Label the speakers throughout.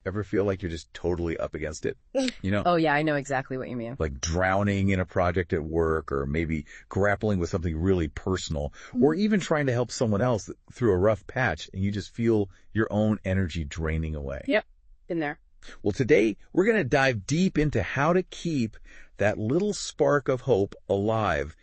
Speaker 1: Ever feel like you're just totally up against it? You know,
Speaker 2: Oh, yeah, I know exactly what you mean.
Speaker 1: like drowning in a project at work, or maybe grappling with something really personal, or even trying to help someone else through a rough patch, and you just feel your own energy draining away.
Speaker 2: Yep, been there.
Speaker 1: Well, today we're going to dive deep into how to keep that little spark of hope alive,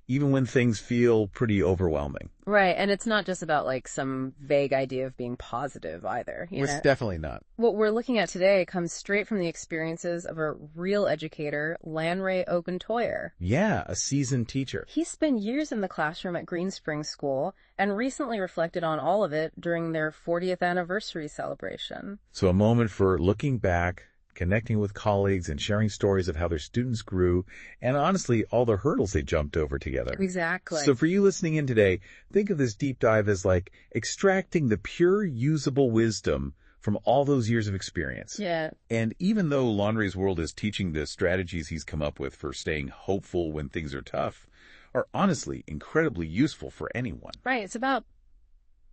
Speaker 1: even when things feel pretty overwhelming.
Speaker 2: Right, and it's not just about like some vague idea of being positive either.
Speaker 1: It's definitely not.
Speaker 2: What we're looking at today comes straight from the experiences of a real educator, Lanre Oguntoye.
Speaker 1: Yeah, a seasoned teacher.
Speaker 2: He spent years in the classroom at Greensprings School and recently reflected on all of it during their 40th anniversary celebration.
Speaker 1: So a moment for looking back, connecting with colleagues, and sharing stories of how their students grew, and honestly, all the hurdles they jumped over together.
Speaker 2: Exactly.
Speaker 1: So for you listening in today, think of this deep dive as like extracting the pure, usable wisdom from all those years of experience.
Speaker 2: Yeah.
Speaker 1: And even though Lanre's world is teaching the strategies he's come up with for staying hopeful when things are tough, are honestly incredibly useful for anyone.
Speaker 2: Right. It's about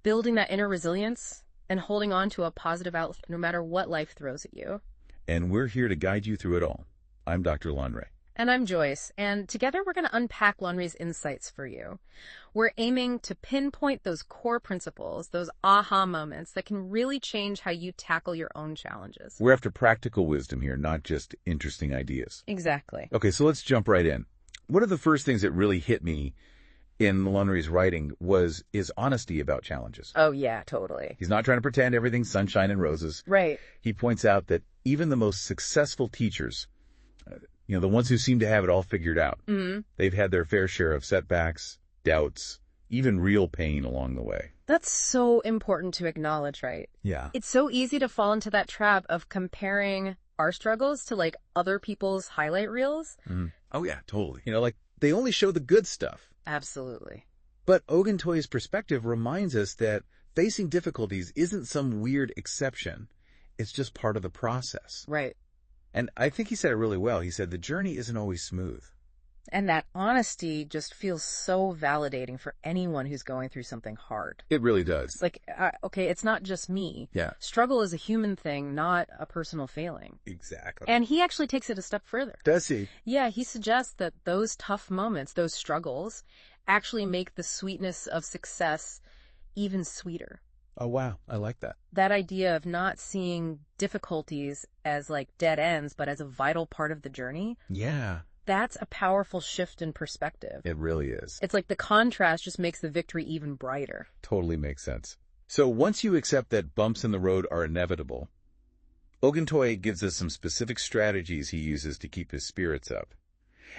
Speaker 2: building that inner resilience and holding on to a positive outlook no matter what life throws at you.
Speaker 1: And we're here to guide you through it all. I'm Dr. Lanre.
Speaker 2: And I'm Joyce, and together we're going to unpack Lanre's insights for you. We're aiming to pinpoint those core principles, those aha moments that can really change how you tackle your own challenges.
Speaker 1: We're after practical wisdom here, not just interesting ideas.
Speaker 2: Exactly.
Speaker 1: Okay, so let's jump right in. One of the first things that really hit me in Lanre's writing was his honesty about challenges.
Speaker 2: Oh, yeah, totally.
Speaker 1: He's not trying to pretend everything's sunshine and roses.
Speaker 2: Right.
Speaker 1: He points out that even the most successful teachers, the ones who seem to have it all figured out, they've had their fair share of setbacks, doubts, even real pain along the way.
Speaker 2: That's so important to acknowledge, right?
Speaker 1: Yeah.
Speaker 2: It's so easy to fall into that trap of comparing our struggles to like other people's highlight reels.
Speaker 1: Oh, yeah, totally. Like they only show the good stuff.
Speaker 2: Absolutely.
Speaker 1: But Oguntoye's perspective reminds us that facing difficulties isn't some weird exception. It's just part of the process.
Speaker 2: Right.
Speaker 1: And I think he said it really well. He said the journey isn't always smooth.
Speaker 2: And that honesty just feels so validating for anyone who's going through something hard.
Speaker 1: It really does.
Speaker 2: It's like, okay, it's not just me.
Speaker 1: Yeah.
Speaker 2: Struggle is a human thing, not a personal failing.
Speaker 1: Exactly.
Speaker 2: And he actually takes it a step further.
Speaker 1: Does he?
Speaker 2: Yeah, he suggests that those tough moments, those struggles, actually make the sweetness of success even sweeter.
Speaker 1: Oh, wow. I like that.
Speaker 2: That idea of not seeing difficulties as like dead ends, but as a vital part of the journey.
Speaker 1: Yeah.
Speaker 2: That's a powerful shift in perspective.
Speaker 1: It really is.
Speaker 2: It's like the contrast just makes the victory even brighter.
Speaker 1: Totally makes sense. So once you accept that bumps in the road are inevitable, Oguntoye gives us some specific strategies he uses to keep his spirits up.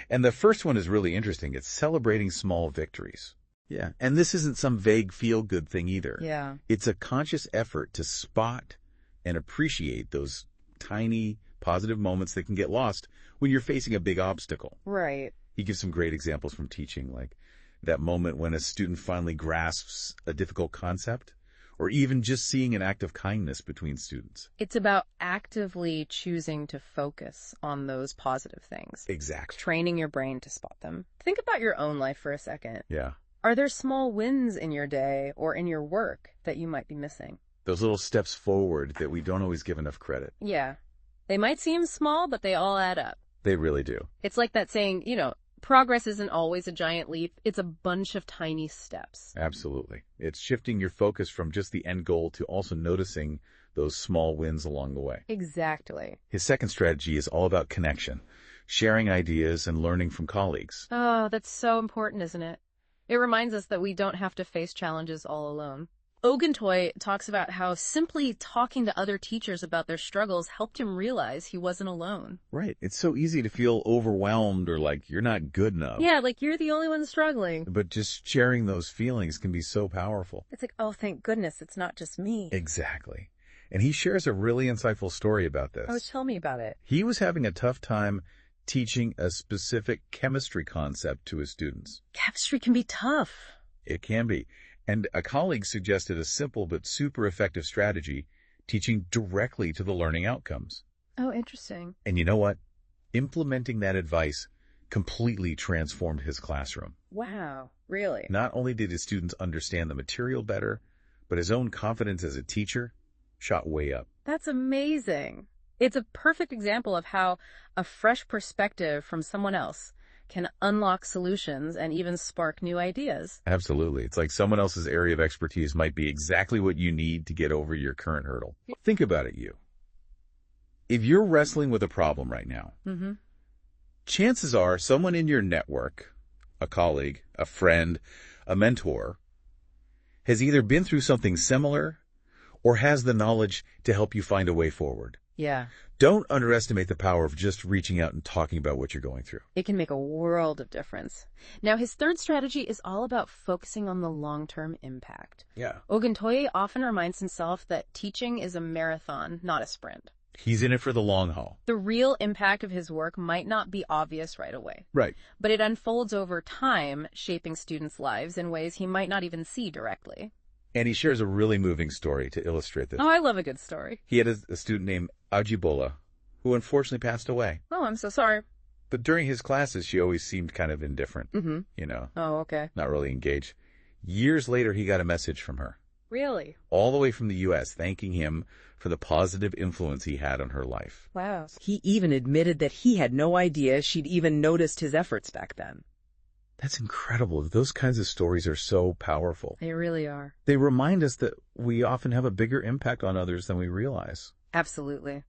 Speaker 1: And the first one is really interesting. It's celebrating small victories. Yeah. And this isn't some vague feel-good thing either.
Speaker 2: Yeah.
Speaker 1: It's a conscious effort to spot and appreciate those tiny positive moments that can get lost when you're facing a big obstacle.
Speaker 2: Right.
Speaker 1: He gives some great examples from teaching, like that moment when a student finally grasps a difficult concept, or even just seeing an act of kindness between students.
Speaker 2: It's about actively choosing to focus on those positive things.
Speaker 1: Exactly.
Speaker 2: Training your brain to spot them. Think about your own life for a second.
Speaker 1: Yeah.
Speaker 2: Are there small wins in your day or in your work that you might be missing?
Speaker 1: Those little steps forward that we don't always give enough credit.
Speaker 2: Yeah. They might seem small, but they all add up.
Speaker 1: They really do.
Speaker 2: It's like that saying, progress isn't always a giant leap. It's a bunch of tiny steps.
Speaker 1: Absolutely. It's shifting your focus from just the end goal to also noticing those small wins along the way.
Speaker 2: Exactly.
Speaker 1: His second strategy is all about connection, sharing ideas and learning from colleagues.
Speaker 2: Oh, that's so important, isn't it? It reminds us that we don't have to face challenges all alone. Oguntoye talks about how simply talking to other teachers about their struggles helped him realize he wasn't alone.
Speaker 1: Right. It's so easy to feel overwhelmed or like you're not good enough.
Speaker 2: Yeah, like you're the only one struggling.
Speaker 1: But just sharing those feelings can be so powerful.
Speaker 2: It's like, oh, thank goodness it's not just me.
Speaker 1: Exactly. And he shares a really insightful story about this.
Speaker 2: Oh, tell me about it.
Speaker 1: He was having a tough time teaching a specific chemistry concept to his students.
Speaker 2: Chemistry can be tough.
Speaker 1: It can be. And a colleague suggested a simple but super effective strategy, teaching directly to the learning outcomes.
Speaker 2: Oh, interesting.
Speaker 1: And you know what? Implementing that advice completely transformed his classroom.
Speaker 2: Wow, really?
Speaker 1: Not only did his students understand the material better, but his own confidence as a teacher shot way up.
Speaker 2: That's amazing. It's a perfect example of how a fresh perspective from someone else can unlock solutions and even spark new ideas.
Speaker 1: Absolutely. It's like someone else's area of expertise might be exactly what you need to get over your current hurdle. Think about it, you. If you're wrestling with a problem right now, chances are someone in your network, a colleague, a friend, a mentor, has either been through something similar or has the knowledge to help you find a way forward.
Speaker 2: Yeah.
Speaker 1: Don't underestimate the power of just reaching out and talking about what you're going through.
Speaker 2: It can make a world of difference. Now, his third strategy is all about focusing on the long-term impact.
Speaker 1: Yeah.
Speaker 2: Oguntoye often reminds himself that teaching is a marathon, not a sprint.
Speaker 1: He's in it for the long haul.
Speaker 2: The real impact of his work might not be obvious right away.
Speaker 1: Right.
Speaker 2: But it unfolds over time, shaping students' lives in ways he might not even see directly.
Speaker 1: And he shares a really moving story to illustrate this.
Speaker 2: Oh, I love a good story.
Speaker 1: He had a student named Ajibola who unfortunately passed away.
Speaker 2: Oh, I'm so sorry.
Speaker 1: But during his classes, she always seemed kind of indifferent, you know,
Speaker 2: Oh, okay.
Speaker 1: not really engaged. Years later, he got a message from her,
Speaker 2: Really?
Speaker 1: all the way from the U.S., thanking him for the positive influence he had on her life.
Speaker 2: Wow.
Speaker 3: He even admitted that he had no idea she'd even noticed his efforts back then.
Speaker 1: That's incredible. Those kinds of stories are so powerful.
Speaker 2: They really are.
Speaker 1: They remind us that we often have a bigger impact on others than we realize.
Speaker 2: Absolutely.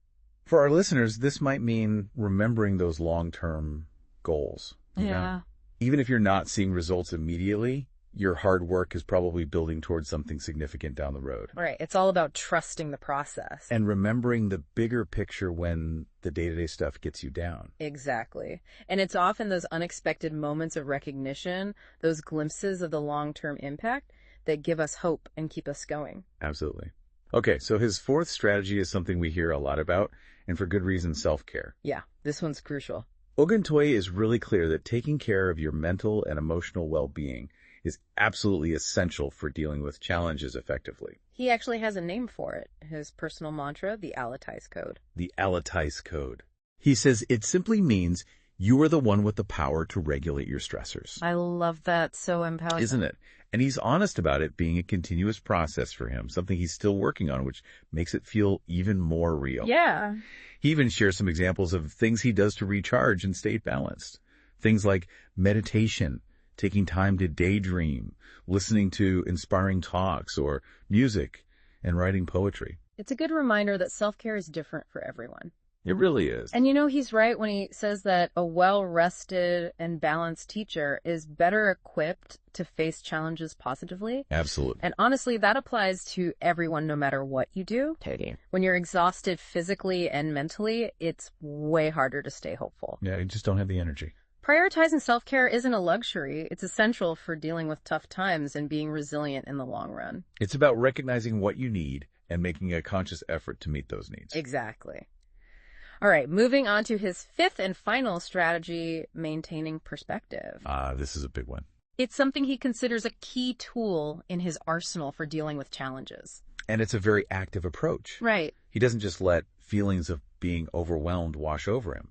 Speaker 1: For our listeners, this might mean remembering those long-term goals. you know?
Speaker 2: Yeah.
Speaker 1: Even if you're not seeing results immediately, your hard work is probably building towards something significant down the road.
Speaker 2: Right. It's all about trusting the process.
Speaker 1: And remembering the bigger picture when the day-to-day stuff gets you down.
Speaker 2: Exactly. And it's often those unexpected moments of recognition, those glimpses of the long-term impact that give us hope and keep us going.
Speaker 1: Absolutely. Okay, so his fourth strategy is something we hear a lot about, and for good reason, self-care.
Speaker 2: Yeah, this one's crucial.
Speaker 1: Oguntoye is really clear that taking care of your mental and emotional well-being is absolutely essential for dealing with challenges effectively.
Speaker 2: He actually has a name for it, his personal mantra, the Alatice Code.
Speaker 1: The Alatice Code. He says it simply means you are the one with the power to regulate your stressors.
Speaker 2: I love that. So empowering.
Speaker 1: Isn't it? And he's honest about it being a continuous process for him, something he's still working on, which makes it feel even more real.
Speaker 2: Yeah.
Speaker 1: He even shares some examples of things he does to recharge and stay balanced. Things like meditation, taking time to daydream, listening to inspiring talks or music, and writing poetry.
Speaker 2: It's a good reminder that self-care is different for everyone.
Speaker 1: It really is.
Speaker 2: And you know, he's right when he says that a well-rested and balanced teacher is better equipped to face challenges positively.
Speaker 1: Absolutely.
Speaker 2: And honestly, that applies to everyone no matter what you do.
Speaker 3: Totally.
Speaker 2: When you're exhausted physically and mentally, it's way harder to stay hopeful.
Speaker 1: Yeah, you just don't have the energy.
Speaker 2: Prioritizing self-care isn't a luxury. It's essential for dealing with tough times and being resilient in the long run.
Speaker 1: It's about recognizing what you need and making a conscious effort to meet those needs.
Speaker 2: Exactly. All right, moving on to his fifth and final strategy, maintaining perspective.
Speaker 1: This is a big one.
Speaker 2: It's something he considers a key tool in his arsenal for dealing with challenges.
Speaker 1: And it's a very active approach.
Speaker 2: Right.
Speaker 1: He doesn't just let feelings of being overwhelmed wash over him.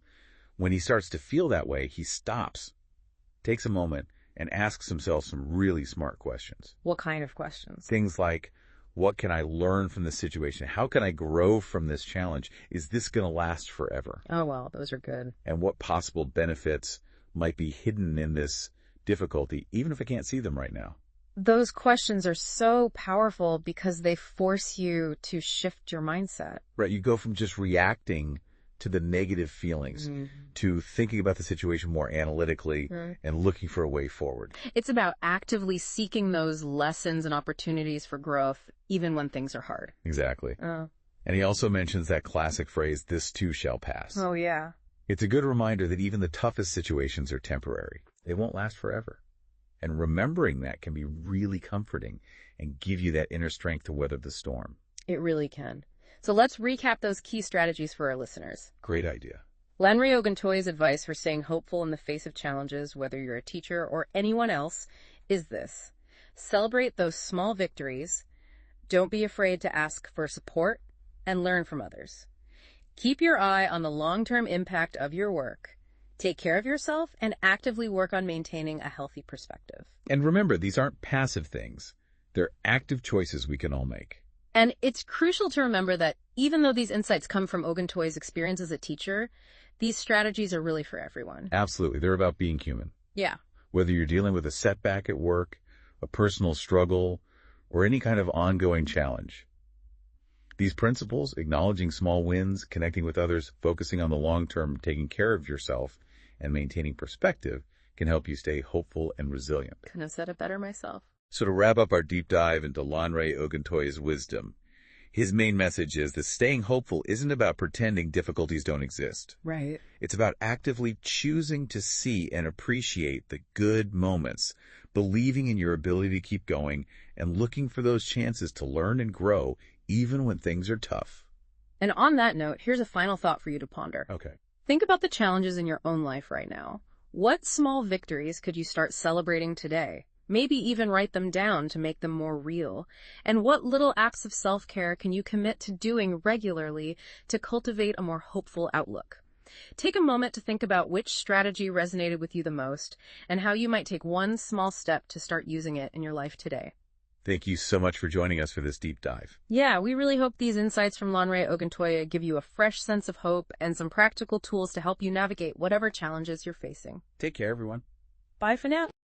Speaker 1: When he starts to feel that way, he stops, takes a moment, and asks himself some really smart questions.
Speaker 2: What kind of questions?
Speaker 1: Things like, what can I learn from this situation? How can I grow from this challenge? Is this going to last forever?
Speaker 2: Oh, well, those are good.
Speaker 1: And what possible benefits might be hidden in this difficulty, even if I can't see them right now?
Speaker 2: Those questions are so powerful because they force you to shift your mindset.
Speaker 1: Right, you go from just reacting to the negative feelings, to thinking about the situation more analytically and looking for a way forward.
Speaker 2: It's about actively seeking those lessons and opportunities for growth, even when things are hard.
Speaker 1: Exactly.
Speaker 2: Oh.
Speaker 1: And he also mentions that classic phrase, this too shall pass.
Speaker 2: Oh, yeah.
Speaker 1: It's a good reminder that even the toughest situations are temporary. They won't last forever. And remembering that can be really comforting and give you that inner strength to weather the storm.
Speaker 2: It really can. So let's recap those key strategies for our listeners.
Speaker 1: Great idea.
Speaker 2: Lanre Oguntoye's advice for staying hopeful in the face of challenges, whether you're a teacher or anyone else, is this. Celebrate those small victories. Don't be afraid to ask for support and learn from others. Keep your eye on the long-term impact of your work. Take care of yourself and actively work on maintaining a healthy perspective.
Speaker 1: And remember, these aren't passive things. They're active choices we can all make.
Speaker 2: And it's crucial to remember that even though these insights come from Oguntoye's experience as a teacher, these strategies are really for everyone.
Speaker 1: Absolutely. They're about being human.
Speaker 2: Yeah.
Speaker 1: Whether you're dealing with a setback at work, a personal struggle, or any kind of ongoing challenge. These principles, acknowledging small wins, connecting with others, focusing on the long term, taking care of yourself, and maintaining perspective, can help you stay hopeful and resilient.
Speaker 2: Couldn't have said it better myself.
Speaker 1: So to wrap up our deep dive into Lanre Oguntoye's wisdom, his main message is that staying hopeful isn't about pretending difficulties don't exist.
Speaker 3: Right.
Speaker 1: It's about actively choosing to see and appreciate the good moments, believing in your ability to keep going, and looking for those chances to learn and grow even when things are tough.
Speaker 2: And on that note, here's a final thought for you to ponder.
Speaker 1: Okay.
Speaker 2: Think about the challenges in your own life right now. What small victories could you start celebrating today? Maybe even write them down to make them more real. And what little acts of self-care can you commit to doing regularly to cultivate a more hopeful outlook? Take a moment to think about which strategy resonated with you the most and how you might take one small step to start using it in your life today.
Speaker 1: Thank you so much for joining us for this deep dive.
Speaker 2: Yeah, we really hope these insights from Lanre Oguntoye give you a fresh sense of hope and some practical tools to help you navigate whatever challenges you're facing.
Speaker 1: Take care, everyone.
Speaker 2: Bye for now.